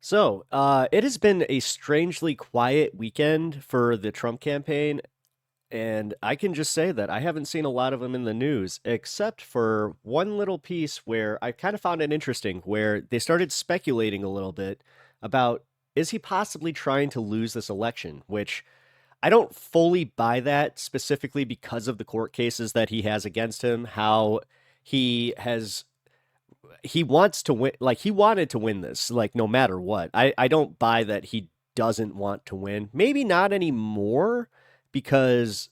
It has been a strangely quiet weekend for the Trump campaign, and I can just say that I haven't seen a lot of them in the news, except for one little piece where I kind of found it interesting, where they started speculating a little bit about is he possibly trying to lose this election, which I don't fully buy that specifically because of the court cases that he has against him, how he has he wants to win, like he wanted to win this like no matter what. I don't buy that he doesn't want to win, maybe not anymore, because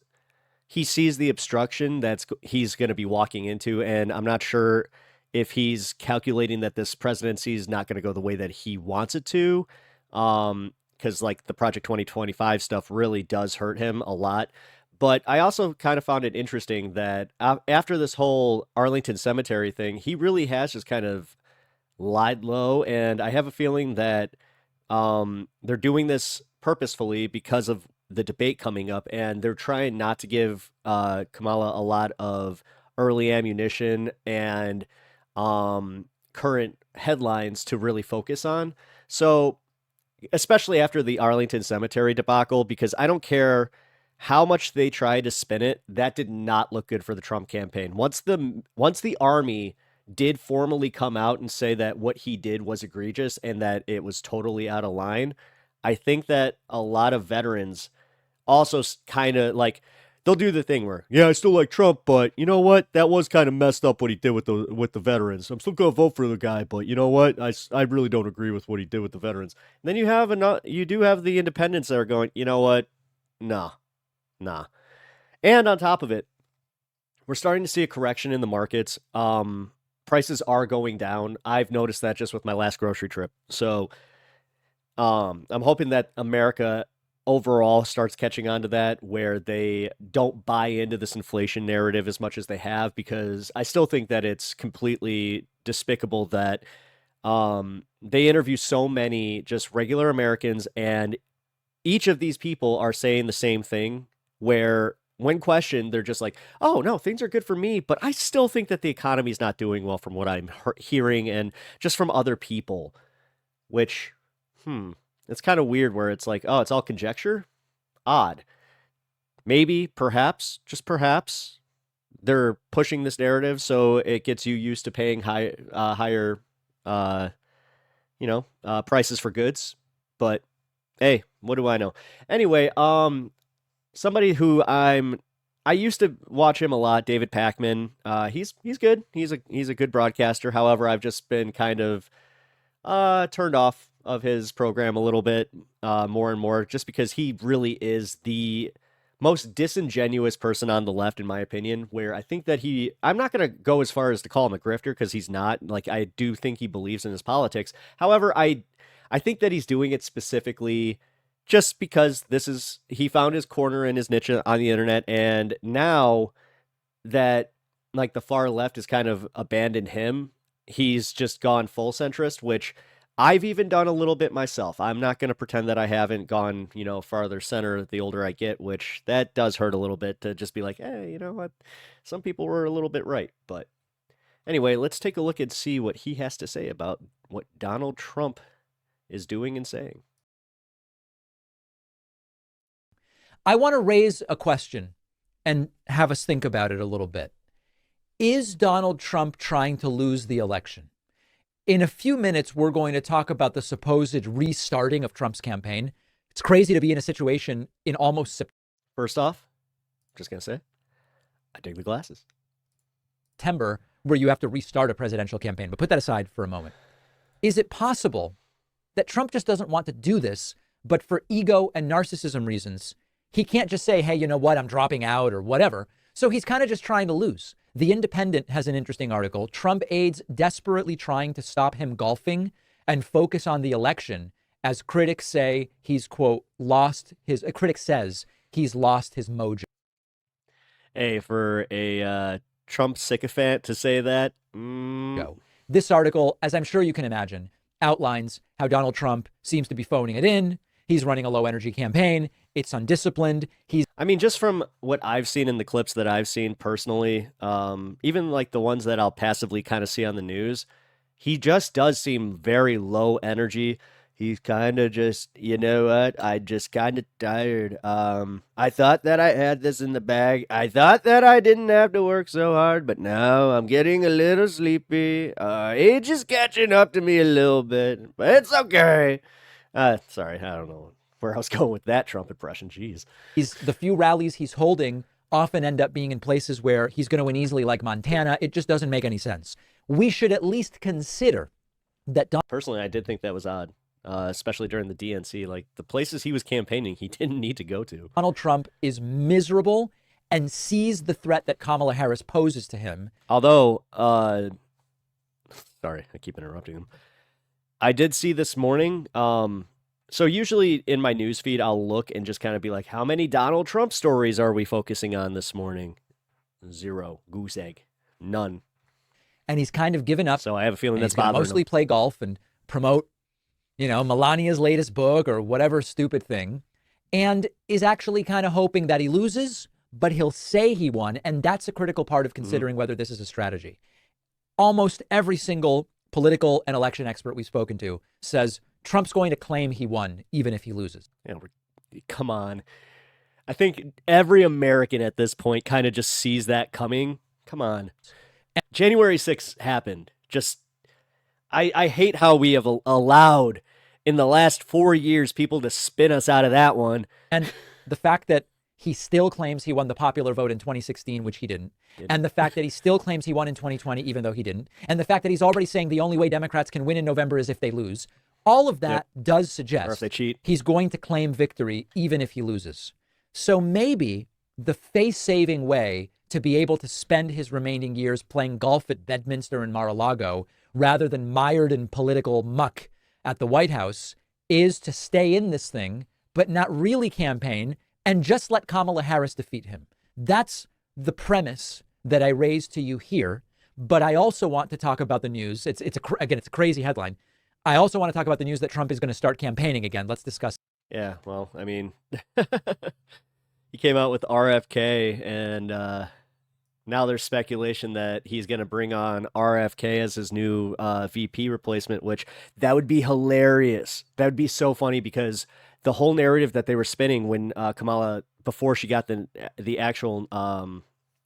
he sees the obstruction he's going to be walking into, and I'm not sure if he's calculating that this presidency is not going to go the way that he wants it to. Because like the Project 2025 stuff really does hurt him a lot. But I also kind of found it interesting that after this whole Arlington Cemetery thing, he really has just kind of lied low, and I have a feeling that they're doing this purposefully because of the debate coming up, and they're trying not to give Kamala a lot of early ammunition and current headlines to really focus on. So, especially after the Arlington Cemetery debacle, because I don't care how much they try to spin it, that did not look good for the Trump campaign. Once the army did formally come out and say that what he did was egregious and that it was totally out of line, I think that a lot of veterans also kind of like they'll do the thing where, yeah, I still like Trump, but you know what? That was kind of messed up what he did with the veterans. I'm still gonna vote for the guy, but you know what? I really don't agree with what he did with the veterans. And then you do have the independents that are going, you know what? Nah, nah. And on top of it, we're starting to see a correction in the markets. Prices are going down. I've noticed that just with my last grocery trip. I'm hoping that America overall starts catching on to that, where they don't buy into this inflation narrative as much as they have, because I still think that it's completely despicable that they interview so many just regular Americans, and each of these people are saying the same thing, where when questioned, they're just like, oh, no, things are good for me, but I still think that the economy is not doing well from what I'm hearing and just from other people, which, hmm, it's kind of weird where it's like, oh, it's all conjecture? Odd. Maybe, perhaps, just perhaps, they're pushing this narrative so it gets you used to paying higher, uh, prices for goods. But hey, what do I know? Anyway, somebody who I used to watch him a lot, David Pakman. He's good. He's a good broadcaster. However, I've just been kind of turned off of his program a little bit more and more, just because he really is the most disingenuous person on the left, in my opinion. Where I think that I'm not going to go as far as to call him a grifter, because he's not. Like, I do think he believes in his politics. However, I think that he's doing it specifically just because he found his corner and his niche on the internet, and now that like the far left has kind of abandoned him, he's just gone full centrist, which I've even done a little bit myself. I'm not going to pretend that I haven't gone, farther center the older I get, which that does hurt a little bit to just be like, hey, you know what? Some people were a little bit right. But anyway, let's take a look and see what he has to say about what Donald Trump is doing and saying. I want to raise a question and have us think about it a little bit. Is Donald Trump trying to lose the election? In a few minutes, we're going to talk about the supposed restarting of Trump's campaign. It's crazy to be in a situation in almost First off, just going to say, I dig the glasses. September where you have to restart a presidential campaign. But put that aside for a moment. Is it possible that Trump just doesn't want to do this, but for ego and narcissism reasons, he can't just say, hey, you know what, I'm dropping out or whatever. So he's kind of just trying to lose. The Independent has an interesting article. Trump aides desperately trying to stop him golfing and focus on the election, as critics say he's, quote, a critic says he's lost his mojo. Hey, for a Trump sycophant to say that. This article, as I'm sure you can imagine, outlines how Donald Trump seems to be phoning it in. He's running a low energy campaign. It's undisciplined. Just from what I've seen in the clips that I've seen personally, even like the ones that I'll passively kind of see on the news, he just does seem very low energy. He's kind of just, you know what? I just kind of tired. I thought that I had this in the bag. I thought that I didn't have to work so hard, but now I'm getting a little sleepy. Age is catching up to me a little bit, but it's okay. Sorry, I don't know where I was going with that Trump impression. Jeez. The few rallies he's holding often end up being in places where he's going to win easily, like Montana. It just doesn't make any sense. We should at least consider that Personally, I did think that was odd. Especially during the DNC, like the places he was campaigning, he didn't need to go to. Donald Trump is miserable and sees the threat that Kamala Harris poses to him. Although, sorry, I keep interrupting him. I did see this morning. So usually in my newsfeed, I'll look and just kind of be like, how many Donald Trump stories are we focusing on this morning? 0. Goose egg. None. And he's kind of given up. So I have a feeling and that's he's gonna bothering mostly him. play golf and promote, Melania's latest book or whatever stupid thing, and is actually kind of hoping that he loses, but he'll say he won. And that's a critical part of considering whether this is a strategy. Almost every single political and election expert we've spoken to says Trump's going to claim he won, even if he loses. Come on. I think every American at this point kind of just sees that coming. Come on. January 6th happened. I hate how we have allowed in the last 4 years people to spin us out of that one. And the fact that he still claims he won the popular vote in 2016, which he didn't. And the fact that he still claims he won in 2020, even though he didn't. And the fact that he's already saying the only way Democrats can win in November is if they lose. All of that does suggest or if they cheat. He's going to claim victory even if he loses. So maybe the face-saving way to be able to spend his remaining years playing golf at Bedminster and Mar-a-Lago rather than mired in political muck at the White House is to stay in this thing, but not really campaign and just let Kamala Harris defeat him. That's the premise that I raised to you here. But I also want to talk about the news. It's a crazy headline. I also want to talk about the news that Trump is going to start campaigning again. Let's discuss. Yeah, well, I mean, he came out with RFK, and now there's speculation that he's going to bring on RFK as his new VP replacement, which that would be hilarious. That would be so funny because the whole narrative that they were spinning when Kamala, before she got the actual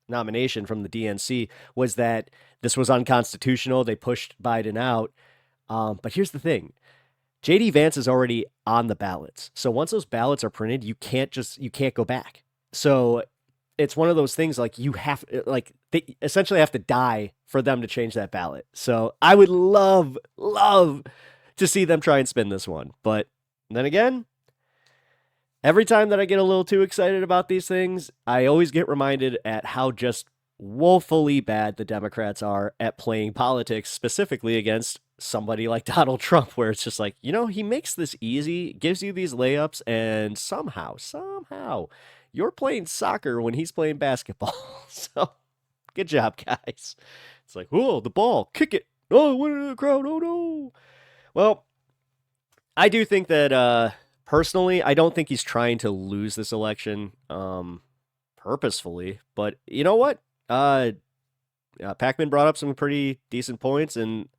nomination from the DNC, was that this was unconstitutional. They pushed Biden out. But here's the thing. JD Vance is already on the ballots. So once those ballots are printed, you can't go back. So it's one of those things like they essentially have to die for them to change that ballot. So I would love to see them try and spin this one. But then again, every time that I get a little too excited about these things, I always get reminded at how just woefully bad the Democrats are at playing politics, specifically against somebody like Donald Trump, where it's just like, he makes this easy, gives you these layups, and somehow, you're playing soccer when he's playing basketball. So, good job, guys. It's like, oh, the ball, kick it. Oh, went into the crowd. Oh, no. Well, I do think that, personally, I don't think he's trying to lose this election purposefully. But you know what? Pakman brought up some pretty decent points, and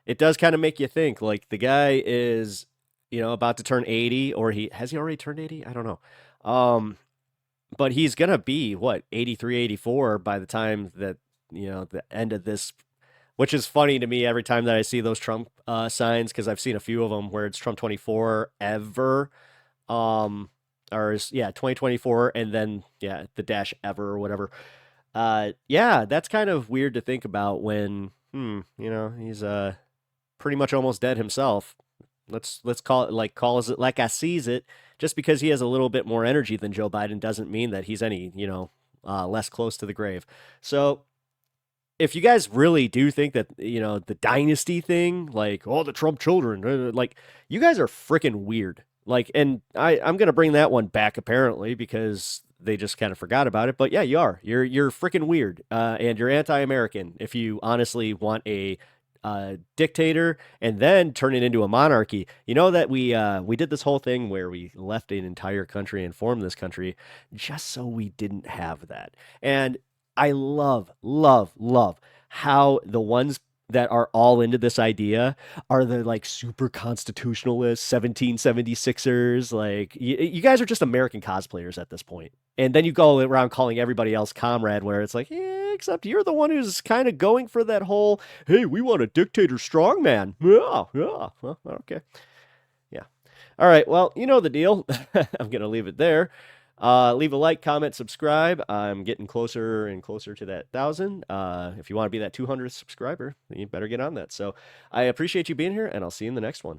it does kind of make you think, like, the guy is, about to turn 80, or has he already turned 80? I don't know. But he's going to be, 83, 84 by the time that, the end of this, which is funny to me every time that I see those Trump signs, because I've seen a few of them where it's Trump 24 ever, 2024, and then, the dash ever or whatever. That's kind of weird to think about when, he's pretty much almost dead himself. Let's call it like I sees it. Just because he has a little bit more energy than Joe Biden doesn't mean that he's any, less close to the grave. So if you guys really do think that, the dynasty thing, like, the Trump children, like, you guys are freaking weird. Like, and I'm going to bring that one back apparently because they just kind of forgot about it. But yeah, you are. You're freaking weird. And you're anti-American if you honestly want a dictator and then turn it into a monarchy. You know that we did this whole thing where we left an entire country and formed this country just so we didn't have that. And I love how the ones that are all into this idea are the like super constitutionalists, 1776ers. Like you guys are just American cosplayers at this point. And then you go around calling everybody else comrade, where it's like, yeah, except you're the one who's kind of going for that whole, hey, we want a dictator strongman. Yeah, yeah. Well, okay. Yeah. All right. Well, you know the deal. I'm going to leave it there. Leave a like, comment, subscribe. I'm getting closer and closer to that 1,000. If you want to be that 200th subscriber, then you better get on that. So I appreciate you being here, and I'll see you in the next one.